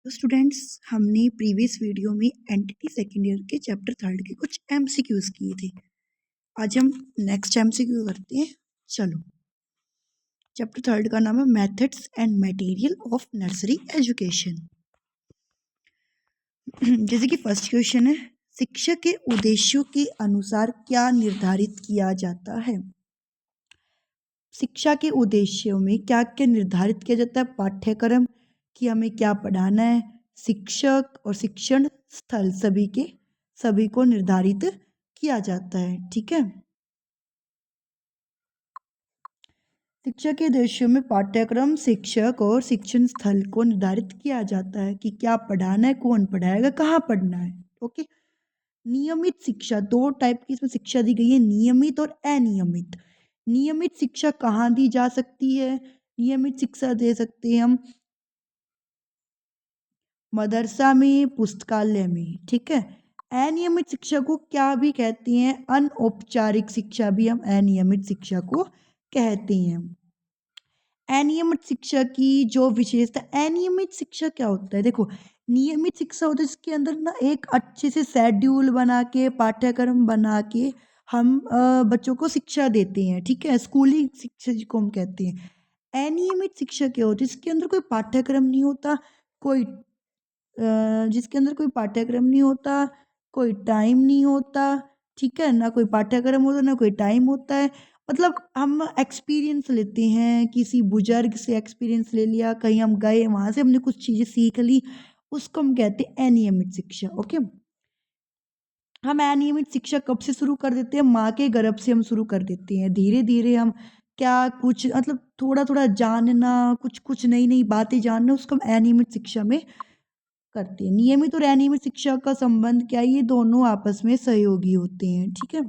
तो स्टूडेंट्स, हमने previous video में एंटिटी सेकेंड ईयर के चैप्टर थर्ड के कुछ एमसीक्यूज किए थे। आज हम नेक्स्ट एमसीक्यू करते हैं। चलो, चैप्टर थर्ड का नाम है methods and material of nursery education. जैसे कि फर्स्ट क्वेश्चन है, शिक्षा के उद्देश्यों के अनुसार क्या निर्धारित किया जाता है। शिक्षा के उद्देश्यों में क्या क्या निर्धारित किया जाता है। पाठ्यक्रम कि हमें क्या पढ़ाना है, शिक्षक और शिक्षण स्थल सभी को निर्धारित किया जाता है। ठीक है, शिक्षा के उद्देश्यों में पाठ्यक्रम, शिक्षक और शिक्षण स्थल को निर्धारित किया जाता है कि क्या पढ़ाना है, कौन पढ़ाएगा, कहाँ पढ़ना है। ओके, नियमित शिक्षा, दो टाइप की इसमें शिक्षा दी गई है, नियमित और अनियमित। नियमित शिक्षा कहाँ दी जा सकती है। नियमित शिक्षा दे सकते हैं हम मदरसा में, पुस्तकालय में। ठीक है, अनियमित शिक्षा को क्या भी कहते हैं, अनौपचारिक शिक्षा भी हम अनियमित शिक्षा को कहते हैं। अनियमित शिक्षा की जो विशेषता, अनियमित शिक्षा क्या होता है, देखो नियमित शिक्षा होता है इसके अंदर ना एक अच्छे से शेड्यूल बना के, पाठ्यक्रम बना के हम बच्चों को शिक्षा देते हैं। ठीक है, स्कूली शिक्षा जिसको हम कहते हैं। अनियमित शिक्षा क्या होती है, इसके अंदर कोई पाठ्यक्रम नहीं होता, कोई जिसके अंदर कोई पाठ्यक्रम नहीं होता, कोई टाइम नहीं होता। ठीक है, ना कोई पाठ्यक्रम होता, ना कोई टाइम होता है। मतलब हम एक्सपीरियंस लेते हैं, किसी बुजुर्ग से एक्सपीरियंस ले लिया, कहीं हम गए, वहाँ से हमने कुछ चीज़ें सीख ली, उसको हम कहते हैं अनियमित शिक्षा। ओके, हम अनियमित शिक्षा कब से शुरू कर देते हैं, माँ के गर्भ से हम शुरू कर देते हैं। धीरे धीरे हम क्या कुछ मतलब थोड़ा थोड़ा जानना, कुछ कुछ नई नई बातें जानना, उसको हम अनियमित शिक्षा में करते हैं। नियमित और अनियमित शिक्षा का संबंध क्या है, ये दोनों आपस में सहयोगी होते हैं। ठीक है,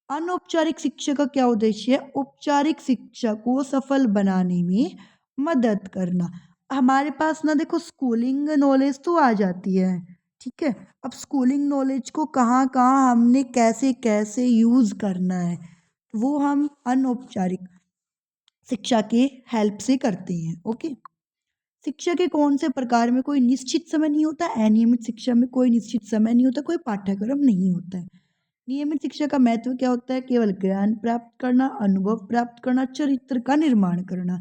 अनौपचारिक शिक्षा का क्या उद्देश्य है, औपचारिक शिक्षा को सफल बनाने में मदद करना। हमारे पास ना देखो स्कूलिंग नॉलेज तो आ जाती है। ठीक है, अब स्कूलिंग नॉलेज को कहाँ कहाँ हमने कैसे कैसे यूज करना है, वो हम अनौपचारिक शिक्षा के हेल्प से करते हैं। ओके, शिक्षा के कौन से प्रकार में कोई निश्चित समय नहीं होता, अनियमित शिक्षा में कोई निश्चित समय नहीं होता, कोई पाठ्यक्रम नहीं होता है। नियमित शिक्षा का महत्व क्या होता है, केवल ज्ञान प्राप्त करना, अनुभव प्राप्त करना, चरित्र का निर्माण करना।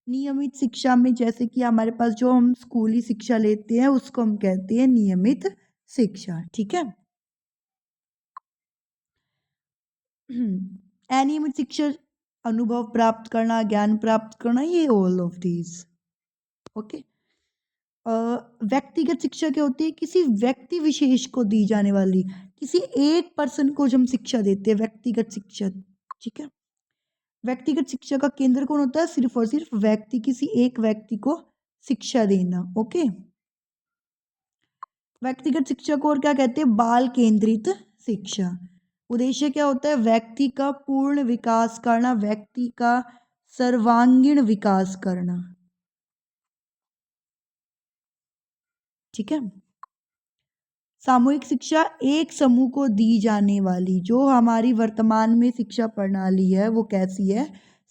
नियमित शिक्षा में जैसे कि हमारे पास जो हम स्कूली शिक्षा लेते हैं उसको हम कहते हैं नियमित शिक्षा। ठीक है, अनियमित शिक्षा अनुभव प्राप्त करना, ज्ञान प्राप्त करना, ये ऑल ऑफ दीज। ओके, व्यक्तिगत शिक्षा क्या होती है, किसी व्यक्ति विशेष को दी जाने वाली, किसी एक पर्सन को जो हम शिक्षा देते हैं, व्यक्तिगत शिक्षा। ठीक है, व्यक्तिगत शिक्षा का केंद्र कौन होता है, सिर्फ और सिर्फ व्यक्ति, किसी एक व्यक्ति को शिक्षा देना। ओके, व्यक्तिगत शिक्षा को और क्या कहते हैं, बाल केंद्रित शिक्षा। उद्देश्य क्या होता है, व्यक्ति का पूर्ण विकास करना, व्यक्ति का सर्वांगीण विकास करना। ठीक है, सामूहिक शिक्षा एक समूह को दी जाने वाली, जो हमारी वर्तमान में शिक्षा प्रणाली है वो कैसी है,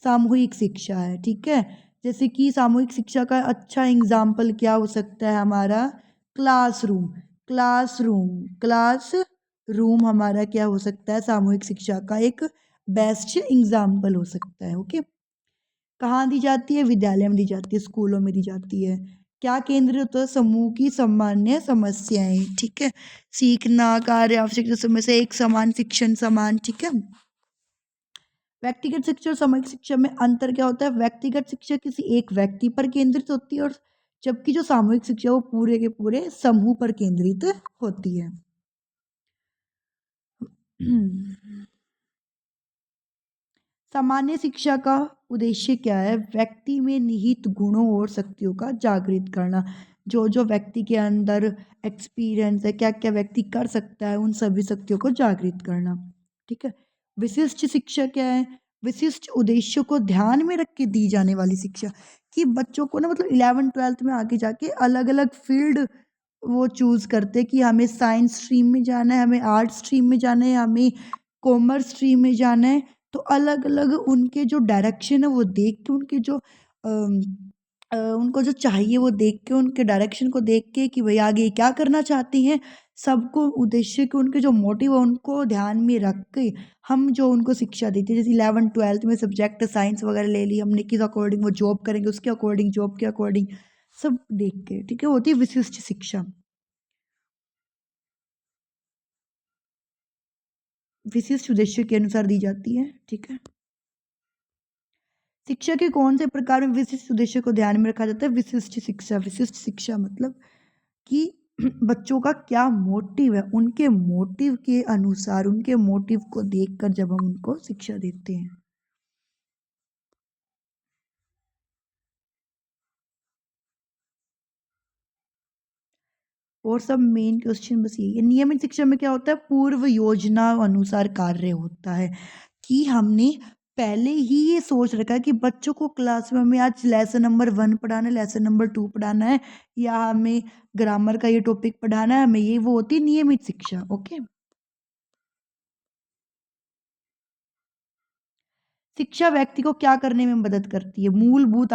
सामूहिक शिक्षा है। ठीक है, जैसे कि सामूहिक शिक्षा का अच्छा एग्जाम्पल क्या हो सकता है, हमारा क्लासरूम। क्लास रूम हमारा क्या हो सकता है, सामूहिक शिक्षा का एक बेस्ट एग्जाम्पल हो सकता है। ओके, कहाँ दी जाती है, विद्यालय में दी जाती है, स्कूलों में दी जाती है। क्या केंद्र होता है, समूह की सामान्य समस्याएं। ठीक है, सीखना, कार्य, आवश्यक समय से एक समान शिक्षण समान। ठीक है, व्यक्तिगत शिक्षा और सामूहिक शिक्षा में अंतर क्या होता है, व्यक्तिगत शिक्षा किसी एक व्यक्ति पर केंद्रित होती है, और जबकि जो सामूहिक शिक्षा वो पूरे के पूरे समूह पर केंद्रित होती है। सामान्य शिक्षा का उद्देश्य क्या है, व्यक्ति में निहित गुणों और शक्तियों का जागृत करना। जो जो व्यक्ति के अंदर एक्सपीरियंस है, क्या क्या व्यक्ति कर सकता है, उन सभी शक्तियों को जागृत करना। ठीक है, विशिष्ट शिक्षा क्या है, विशिष्ट उद्देश्यों को ध्यान में रख के दी जाने वाली शिक्षा, कि बच्चों को ना मतलब 11th-12th में आगे जाके अलग अलग फील्ड वो चूज करते कि हमें साइंस स्ट्रीम में जाना है, हमें आर्ट स्ट्रीम में जाना है, हमें कॉमर्स स्ट्रीम में जाना है। तो अलग अलग उनके जो डायरेक्शन है वो देख के, उनके जो उनको जो चाहिए वो देख के, उनके डायरेक्शन को देख के कि भई आगे क्या करना चाहती हैं, सबको उद्देश्य के उनके जो मोटिव है उनको ध्यान में रख के हम जो उनको शिक्षा देते हैं, जैसे 11th-12th में सब्जेक्ट साइंस वगैरह ले ली हमने, किस अकॉर्डिंग वो जॉब करेंगे, उसके अकॉर्डिंग, जॉब के अकॉर्डिंग सब देख के, ठीक है? होती है विशिष्ट शिक्षा। विशिष्ट उद्देश्य के अनुसार दी जाती है, ठीक है? शिक्षा के कौन से प्रकार में विशिष्ट उद्देश्य को ध्यान में रखा जाता है? विशिष्ट शिक्षा मतलब कि बच्चों का क्या मोटिव है, उनके मोटिव के अनुसार, उनके मोटिव को देखकर जब हम उनको शिक्षा देते हैं। और सब मेन क्वेश्चन बस यही है। नियमित शिक्षा में क्या होता है? पूर्व योजना अनुसार कार्य होता है कि हमने पहले ही ये सोच रखा है कि बच्चों को क्लास में हमें आज लेसन नंबर 1 पढ़ाना है, लेसन नंबर 2 पढ़ाना है, या हमें ग्रामर का ये टॉपिक पढ़ाना है, हमें ये वो होती है नियमित शिक्षा। ओके। शिक्षा व्यक्ति को क्या करने में मदद करती है? मूलभूत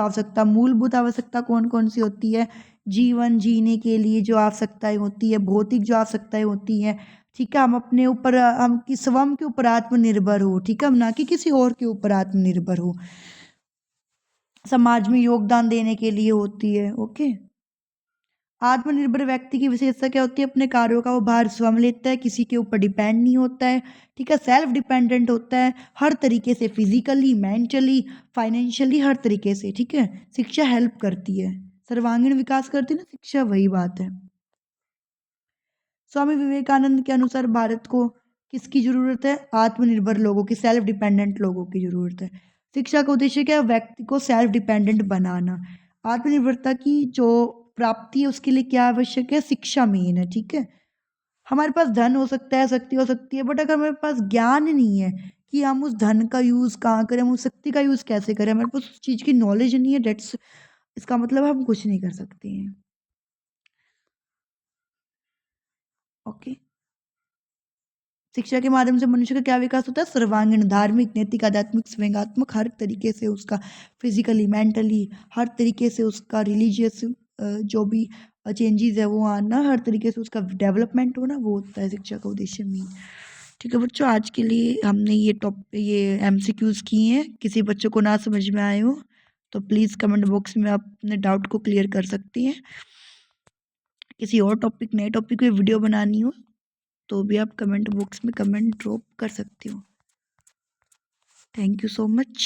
आवश्यकता कौन-कौन सी होती है? जीवन जीने के लिए जो आवश्यकताएँ होती है, भौतिक जो आवश्यकताएँ होती हैं, ठीक है? हम अपने ऊपर हम कि स्वयं के ऊपर आत्मनिर्भर हो, ठीक है? हम ना कि किसी और के ऊपर आत्मनिर्भर हो। समाज में योगदान देने के लिए होती है, ओके? आत्मनिर्भर व्यक्ति की विशेषता क्या होती है? अपने कार्यों का वो भार स्वयं लेता है, किसी के ऊपर डिपेंड नहीं होता है, ठीक है? सेल्फ डिपेंडेंट होता है, हर तरीके से फिज़िकली, मेंटली, फाइनेंशियली हर तरीके से, ठीक है? शिक्षा हेल्प करती है, सर्वांगीण विकास करती है ना शिक्षा, वही बात है। स्वामी विवेकानंद के अनुसार भारत को किसकी ज़रूरत है? आत्मनिर्भर लोगों की, सेल्फ डिपेंडेंट लोगों की ज़रूरत है। शिक्षा का उद्देश्य क्या है? व्यक्ति को सेल्फ डिपेंडेंट बनाना। आत्मनिर्भरता की जो प्राप्ति है उसके लिए क्या आवश्यक है? शिक्षा मेन है, ठीक है? हमारे पास धन हो सकता है, शक्ति हो सकती है, बट अगर हमारे पास ज्ञान नहीं है कि हम उस धन का यूज़ कहाँ करें, हम उस शक्ति का यूज़ कैसे करें, हमारे पास उस चीज़ की नॉलेज नहीं है, दैट्स इसका मतलब हम कुछ नहीं कर सकते हैं। ओके। शिक्षा के माध्यम से मनुष्य का क्या विकास होता है? सर्वांगीण, धार्मिक, नैतिक, आध्यात्मिक, संवेगात्मक हर तरीके से उसका फिज़िकली, मेंटली हर तरीके से उसका रिलीजियस जो भी चेंजेज़ है वो आना, हर तरीके से उसका डेवलपमेंट होना, वो होता है शिक्षा का उद्देश्य मेन। ठीक है बच्चों, आज के लिए हमने ये एमसीक्यूज़ किए हैं। किसी बच्चों को ना समझ में आए हो तो प्लीज़ कमेंट बॉक्स में आप अपने डाउट को क्लियर कर सकती हैं। किसी और टॉपिक, नए टॉपिक पे वीडियो बनानी हो तो भी आप कमेंट बॉक्स में कमेंट ड्रॉप कर सकते हो। Thank you so much.